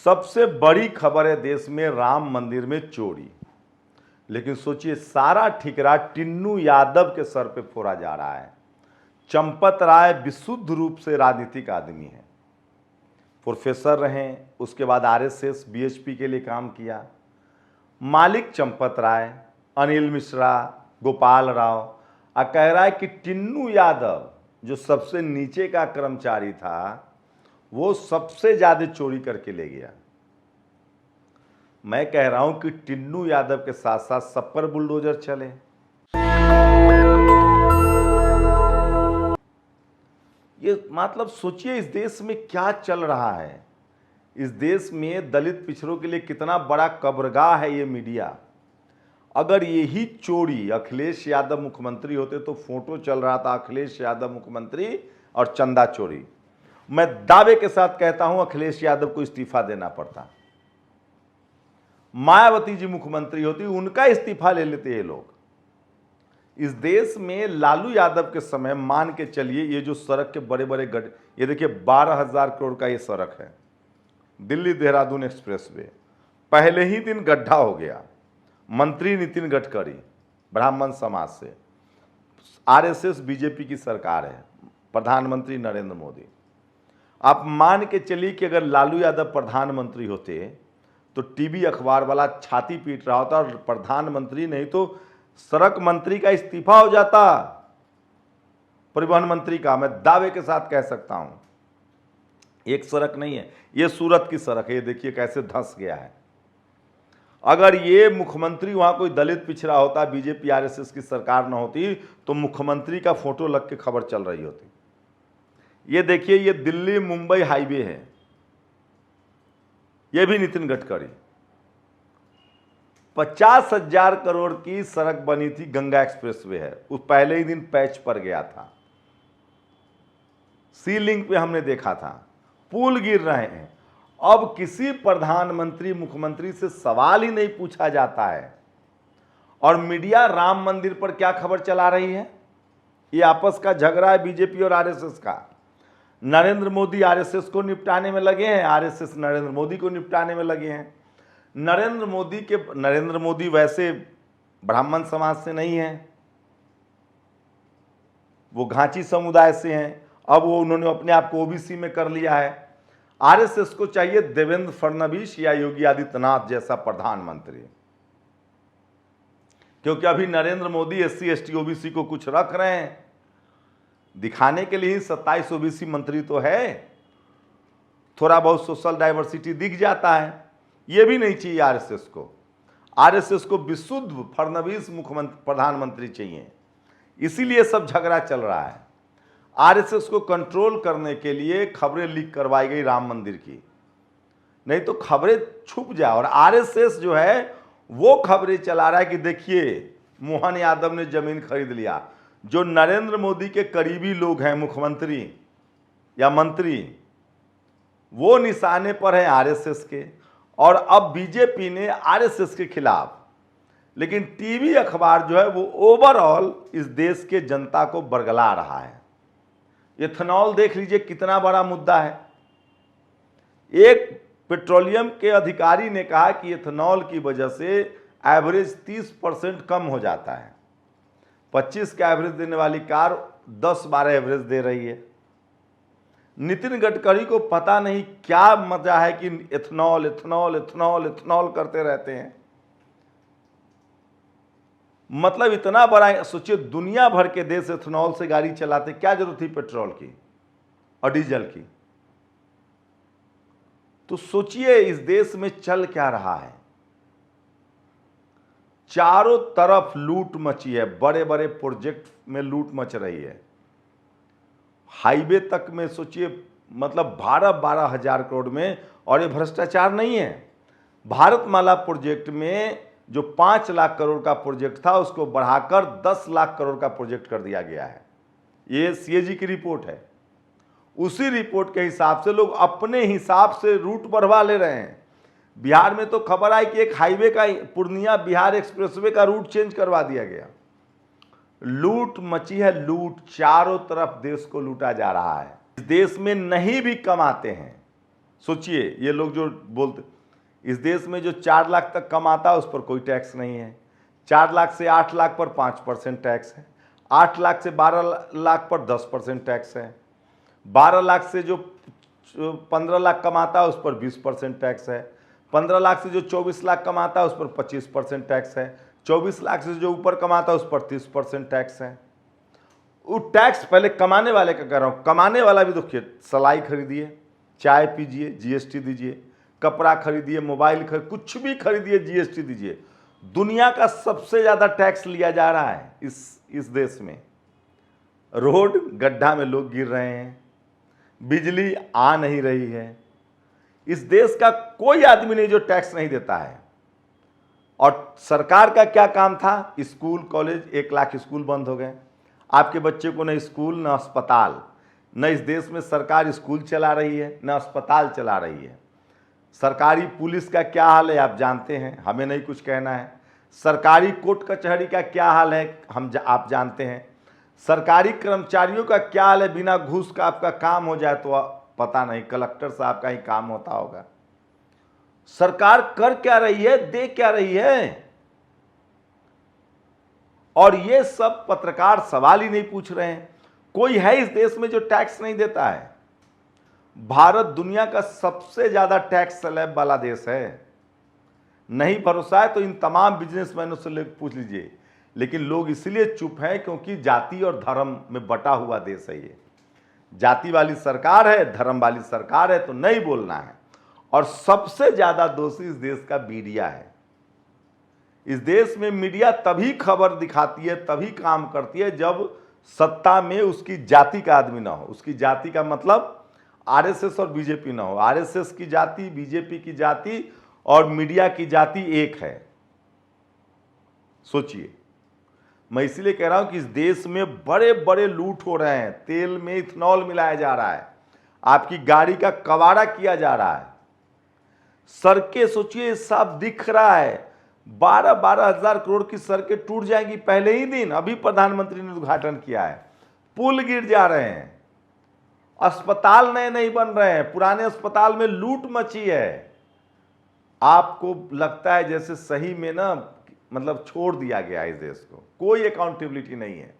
सबसे बड़ी खबर है देश में राम मंदिर में चोरी। लेकिन सोचिए, सारा ठिकरा टिन्नू यादव के सर पे फोड़ा जा रहा है। चंपत राय विशुद्ध रूप से राजनीतिक आदमी है, प्रोफेसर रहे, उसके बाद आरएसएस बीएचपी के लिए काम किया। मालिक चंपत राय, अनिल मिश्रा, गोपाल राव कह रहा है कि टिन्नू यादव जो सबसे नीचे का कर्मचारी था वो सबसे ज्यादा चोरी करके ले गया। मैं कह रहा हूं कि टिन्नू यादव के साथ साथ सब पर बुलडोजर चले। ये मतलब सोचिए, इस देश में क्या चल रहा है। इस देश में दलित पिछड़ों के लिए कितना बड़ा कब्रगाह है ये मीडिया। अगर यही चोरी अखिलेश यादव मुख्यमंत्री होते तो फोटो चल रहा था अखिलेश यादव मुख्यमंत्री और चंदा चोरी। मैं दावे के साथ कहता हूं अखिलेश यादव को इस्तीफा देना पड़ता। मायावती जी मुख्यमंत्री होती, उनका इस्तीफा ले लेते ये लोग। इस देश में लालू यादव के समय मान के चलिए, ये जो सड़क के बड़े बड़े गड्ढे, ये देखिए 12,000 करोड़ का ये सड़क है, दिल्ली देहरादून एक्सप्रेस वे, पहले ही दिन गड्ढा हो गया। मंत्री नितिन गडकरी, ब्राह्मण समाज से, आरएसएस बीजेपी की सरकार है, प्रधानमंत्री नरेंद्र मोदी। आप मान के चलिए कि अगर लालू यादव प्रधानमंत्री होते तो टीवी अखबार वाला छाती पीट रहा होता और प्रधानमंत्री नहीं तो सड़क मंत्री का इस्तीफा हो जाता, परिवहन मंत्री का। मैं दावे के साथ कह सकता हूं। एक सड़क नहीं है, ये सूरत की सड़क है, ये देखिए कैसे धंस गया है। अगर ये मुख्यमंत्री वहां कोई दलित पिछड़ा होता, बीजेपी आरएसएस की सरकार न होती तो मुख्यमंत्री का फोटो लग के खबर चल रही होती। ये देखिए, ये दिल्ली मुंबई हाईवे है, ये भी नितिन गडकरी। 50,000 करोड़ की सड़क बनी थी, गंगा एक्सप्रेसवे है, उस पहले ही दिन पैच पर गया था। सीलिंग पे हमने देखा था, पुल गिर रहे हैं। अब किसी प्रधानमंत्री मुख्यमंत्री से सवाल ही नहीं पूछा जाता है। और मीडिया राम मंदिर पर क्या खबर चला रही है? ये आपस का झगड़ा है बीजेपी और आरएसएस का। नरेंद्र मोदी आरएसएस को निपटाने में लगे हैं, आरएसएस नरेंद्र मोदी को निपटाने में लगे हैं। नरेंद्र मोदी वैसे ब्राह्मण समाज से नहीं है, वो घांची समुदाय से हैं। अब वो उन्होंने अपने आप को ओबीसी में कर लिया है। आरएसएस को चाहिए देवेंद्र फडणवीस या योगी आदित्यनाथ जैसा प्रधानमंत्री, क्योंकि अभी Narendra Modi SC ST OBC को कुछ रख रहे हैं दिखाने के लिए ही। 27 ओबीसी मंत्री तो है, थोड़ा बहुत सोशल डाइवर्सिटी दिख जाता है। यह भी नहीं चाहिए आरएसएस को। आरएसएस को विशुद्ध फडणवीस मुख्यमंत्री प्रधानमंत्री चाहिए। इसीलिए सब झगड़ा चल रहा है। आरएसएस को कंट्रोल करने के लिए खबरें लीक करवाई गई राम मंदिर की, नहीं तो खबरें छुप जाए। और आरएसएस जो है वो खबरें चला रहा है कि देखिए मोहन यादव ने जमीन खरीद लिया। जो नरेंद्र मोदी के करीबी लोग हैं, मुख्यमंत्री या मंत्री, वो निशाने पर हैं आरएसएस के। और अब बीजेपी ने आरएसएस के खिलाफ, लेकिन टीवी अखबार जो है वो ओवरऑल इस देश के जनता को बरगला रहा है। इथेनॉल देख लीजिए कितना बड़ा मुद्दा है। एक पेट्रोलियम के अधिकारी ने कहा कि इथेनॉल की वजह से एवरेज 30% कम हो जाता है। 25 का एवरेज देने वाली कार 10-12 एवरेज दे रही है। नितिन गडकरी को पता नहीं क्या मजा है कि इथेनॉल इथेनॉल इथेनॉल इथेनॉल करते रहते हैं। मतलब इतना बड़ा, सोचिए दुनिया भर के देश इथेनॉल से गाड़ी चलाते, क्या जरूरत थी पेट्रोल की और डीजल की? तो सोचिए इस देश में चल क्या रहा है। चारों तरफ लूट मची है, बड़े बड़े प्रोजेक्ट में लूट मच रही है। हाईवे तक में सोचिए, मतलब 12,000 करोड़ में। और ये भ्रष्टाचार नहीं है। भारतमाला प्रोजेक्ट में जो 5 लाख करोड़ का प्रोजेक्ट था उसको बढ़ाकर 10 लाख करोड़ का प्रोजेक्ट कर दिया गया है। ये सीएजी की रिपोर्ट है। उसी रिपोर्ट के हिसाब से लोग अपने हिसाब से रूट बढ़वा ले रहे हैं। बिहार में तो खबर आई कि एक हाईवे का, पूर्णिया बिहार एक्सप्रेसवे का रूट चेंज करवा दिया गया। लूट मची है, लूट चारों तरफ देश को लूटा जा रहा है। इस देश में नहीं भी कमाते हैं सोचिए, ये लोग जो बोलते, इस देश में जो 4 लाख तक कमाता है उस पर कोई टैक्स नहीं है, 4 लाख से 8 लाख पर 5% टैक्स है, 8 लाख से 12 लाख पर 10% टैक्स है, 12 लाख से जो 15 लाख कमाता है उस पर 20% टैक्स है, 15 लाख से जो 24 लाख कमाता है उस पर 25% टैक्स है, 24 लाख से जो ऊपर कमाता है उस पर 30% टैक्स है। वो टैक्स पहले कमाने वाले का कर रहा हूँ, कमाने वाला भी देखिए, सलाई खरीदिए, चाय पीजिए, जीएसटी दीजिए, कपड़ा खरीदिए, मोबाइल कुछ भी खरीदिए, जीएसटी दीजिए। दुनिया का सबसे ज़्यादा टैक्स लिया जा रहा है इस देश में। रोड गड्ढा में लोग गिर रहे हैं, बिजली आ नहीं रही है। इस देश का कोई आदमी नहीं जो टैक्स नहीं देता है। और सरकार का क्या काम था? स्कूल कॉलेज, 1 लाख स्कूल बंद हो गए। आपके बच्चे को न स्कूल न अस्पताल, न इस देश में सरकार स्कूल चला रही है न अस्पताल चला रही है। सरकारी पुलिस का क्या हाल है आप जानते हैं, हमें नहीं कुछ कहना है। सरकारी कोर्ट कचहरी का क्या हाल है आप जानते हैं। सरकारी कर्मचारियों का क्या हाल है, बिना घूस का आपका काम हो जाए तो पता नहीं, कलेक्टर साहब का ही काम होता होगा। सरकार कर क्या रही है, दे क्या रही है? और ये सब पत्रकार सवाल ही नहीं पूछ रहे हैं। कोई है इस देश में जो टैक्स नहीं देता है? भारत दुनिया का सबसे ज्यादा टैक्स स्लैब वाला देश है। नहीं भरोसा है तो इन तमाम बिजनेसमैनों से पूछ लीजिए। लेकिन लोग इसलिए चुप हैं क्योंकि जाति और धर्म में बटा हुआ देश है ये। जाति वाली सरकार है, धर्म वाली सरकार है तो नहीं बोलना है। और सबसे ज्यादा दोषी इस देश का मीडिया है। इस देश में मीडिया तभी खबर दिखाती है, तभी काम करती है जब सत्ता में उसकी जाति का आदमी ना हो। उसकी जाति का मतलब आरएसएस और बीजेपी ना हो। आरएसएस की जाति, बीजेपी की जाति और मीडिया की जाति एक है। सोचिए, मैं इसलिए कह रहा हूं कि इस देश में बड़े बड़े लूट हो रहे हैं। तेल में इथेनॉल मिलाया जा रहा है, आपकी गाड़ी का कबाड़ा किया जा रहा है। सड़कें सोचिए, साफ दिख रहा है, 12-12 हजार करोड़ की सड़कें टूट जाएंगी पहले ही दिन। अभी प्रधानमंत्री ने उद्घाटन किया है। पुल गिर जा रहे हैं, अस्पताल नए नहीं बन रहे हैं, पुराने अस्पताल में लूट मची है। आपको लगता है जैसे सही में ना, मतलब छोड़ दिया गया इस देश को, कोई अकाउंटेबिलिटी नहीं है।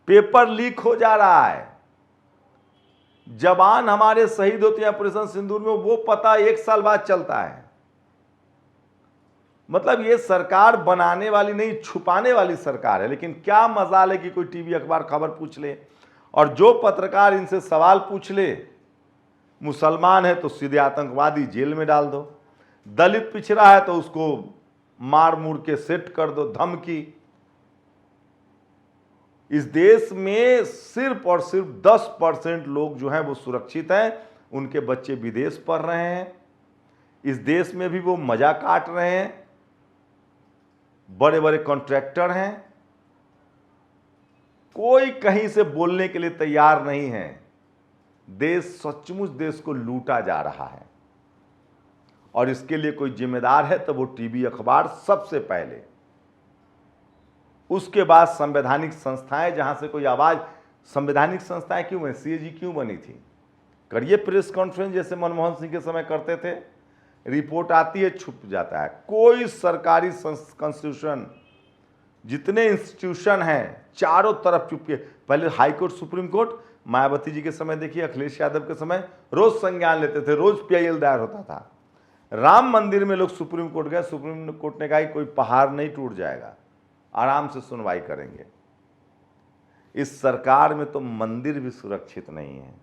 पेपर लीक हो जा रहा है। जवान हमारे शहीद होते हैं ऑपरेशन सिंदूर में, वो पता 1 साल बाद चलता है। मतलब ये सरकार बनाने वाली नहीं, छुपाने वाली सरकार है। लेकिन क्या मजाल है कि कोई टीवी अखबार खबर पूछ ले, और जो पत्रकार इनसे सवाल पूछ ले, मुसलमान है तो सीधे आतंकवादी जेल में डाल दो, दलित पिछड़ा है तो उसको मार मुड़ के सेट कर दो, धमकी। इस देश में सिर्फ और सिर्फ 10% लोग जो हैं वो सुरक्षित हैं। उनके बच्चे विदेश पढ़ रहे हैं, इस देश में भी वो मजा काट रहे हैं। बड़े बड़े कॉन्ट्रैक्टर हैं, कोई कहीं से बोलने के लिए तैयार नहीं है। देश सचमुच देश को लूटा जा रहा है, और इसके लिए कोई जिम्मेदार है तो वो टीवी अखबार सबसे पहले, उसके बाद संवैधानिक संस्थाएं जहां से कोई आवाज। संवैधानिक संस्थाएं क्यों है? सीएजी क्यों बनी थी? करिए प्रेस कॉन्फ्रेंस जैसे मनमोहन सिंह के समय करते थे। रिपोर्ट आती है, छुप जाता है। कोई सरकारी कॉन्स्टिट्यूशन, जितने इंस्टीट्यूशन हैं चारों तरफ चुपके। पहले high court, supreme court, Mayawati ji के समय देखिए, अखिलेश यादव के समय रोज संज्ञान लेते थे, रोज पीआईएल दायर होता था। राम मंदिर में लोग सुप्रीम कोर्ट गए, सुप्रीम कोर्ट ने कहा कि कोई पहाड़ नहीं टूट जाएगा, आराम से सुनवाई करेंगे। इस सरकार में तो मंदिर भी सुरक्षित नहीं है,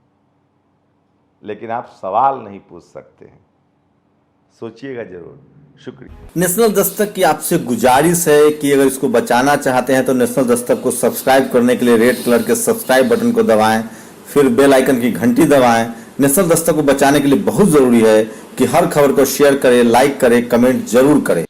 लेकिन आप सवाल नहीं पूछ सकते हैं। सोचिएगा जरूर। शुक्रिया। नेशनल दस्तक की आपसे गुजारिश है कि अगर इसको बचाना चाहते हैं तो नेशनल दस्तक को सब्सक्राइब करने के लिए रेड कलर के सब्सक्राइब बटन को दबाएं, फिर बेल आइकन की घंटी दबाएं। नेशनल दस्तक को बचाने के लिए बहुत जरूरी है कि हर खबर को शेयर करें, लाइक करें, कमेंट जरूर करें।